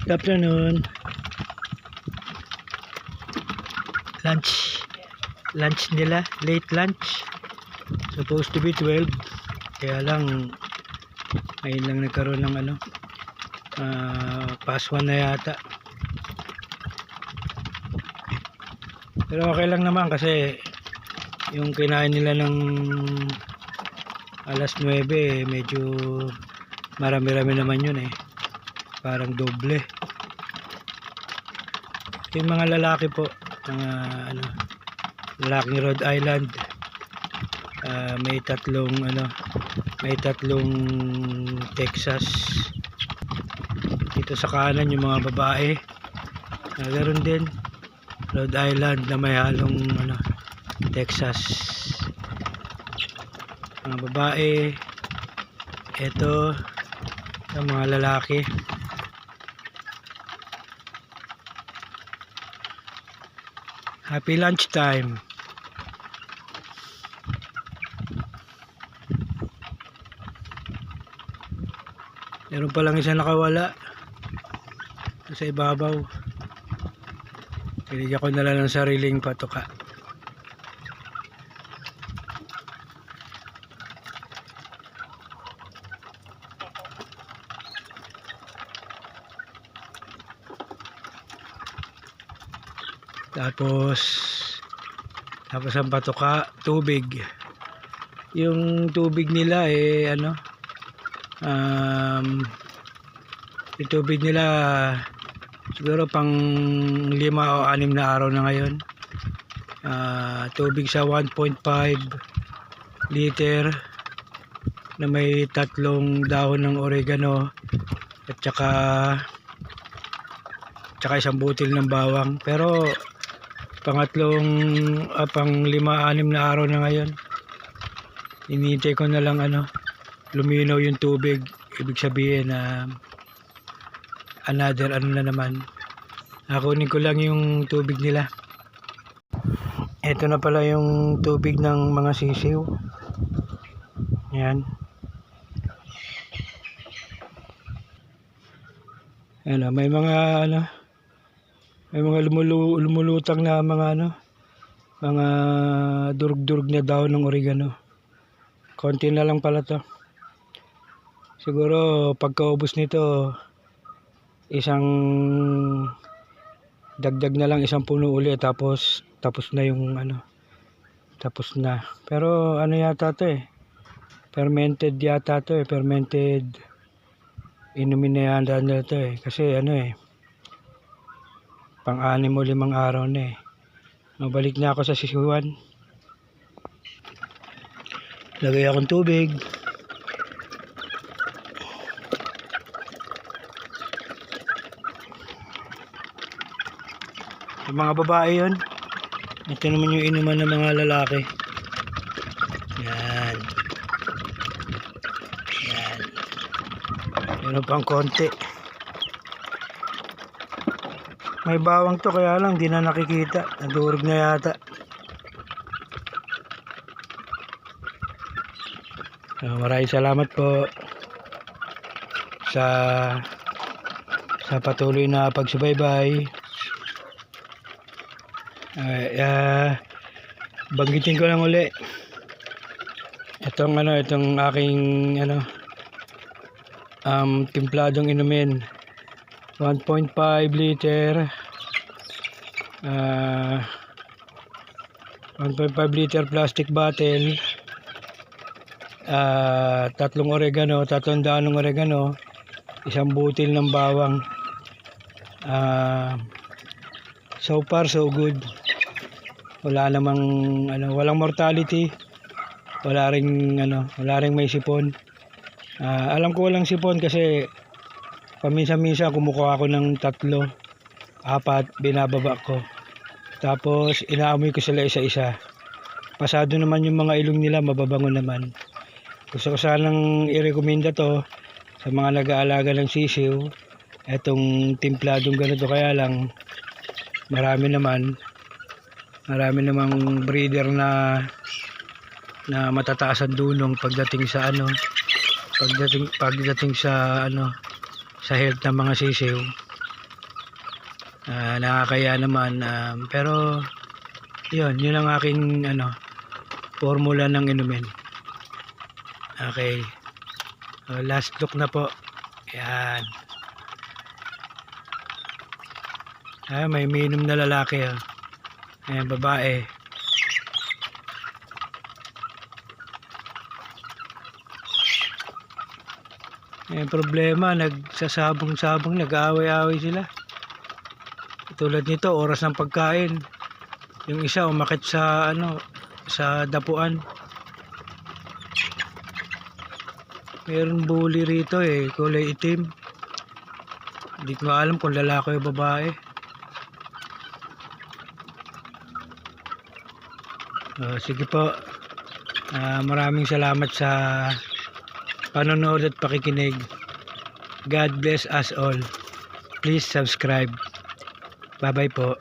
Good afternoon. Lunch nila, late lunch. Supposed to be 12. Kaya lang ngayon lang nagkaroon ng past 1 na yata. Pero okay lang naman kasi yung kinain nila ng alas 9 medyo marami-rami naman yun parang doble. Yung mga lalaki po, mga lalaking Rhode Island, may tatlong Texas. Dito sa kanan yung mga babae, ganoon din Rhode Island na may halong Texas. Mga babae, eto sa mga lalaki. Happy lunch time. Meron pa lang isa nakawala sa ibabaw. Pinigyan ko na lang ng sariling patuka. Tapos ang patuka, tubig. Yung tubig nila yung tubig nila siguro pang 5 o 6 na araw na ngayon. Tubig sa 1.5 liter na may 3 dahon ng oregano at saka isang butil ng bawang. Pero pang 5-6 na araw na ngayon. Hinihintay ko na lang luminaw yung tubig. Ibig sabihin na another na naman. Kunin ko lang yung tubig nila. Ito na pala yung tubig ng mga sisiw. Yan. May mga lumulutang na mga durug-durug na daon ng oregano. Konti na lang pala to. Siguro pagkaubos nito, isang dagdag na lang, isang puno uli, tapos na yung tapos na. Pero yata to fermented yata to fermented. Inumin na yata nila to kasi pang 6 o 5 araw na Mabalik na ako sa sisiwan. Lagay akong tubig. Yung mga babae yun. Ito naman yung inuman ng mga lalaki. Yan. Meron pang konti. May bawang to kaya lang di na nakikita. Nadurog na yata. Maraming salamat po sa patuloy na pagsubaybay. Banggitin ko lang uli itong aking timpladong inumin. 1.5 liter 1.5 liter plastic bottle, 3 oregano, 3 dahon ng oregano, isang butil ng bawang. So far so good. Wala namang walang mortality, wala ring may sipon. Alam ko walang sipon kasi paminsan-minsan kumukuha ako ng 3-4, binababa ko. Tapos inaamoy ko sila isa-isa. Pasado naman yung mga ilong nila, mababango naman. Gusto ko sanang i-recommenda to sa mga nag-aalaga ng sisiw. Etong timpladong ganito, kaya lang marami namang breeder na matataas ang dunong pagdating sa sa health ng mga sisiw. Nakakaya naman, pero yun ang aking formula ng inumin. Okay. Last look na po. Yan. May umiinom na lalaki. Ayan, babae. Problema, nagsasabong-sabong, nag-aaway-aaway sila. Tulad nito, oras ng pagkain. Yung isa umakit sa sa dapuan. Meron bully rito kulay itim. Hindi ko alam kung lalaki o babae. Sige po. Maraming salamat sa panonood at pakikinig. God bless us all. Please subscribe. Bye bye po.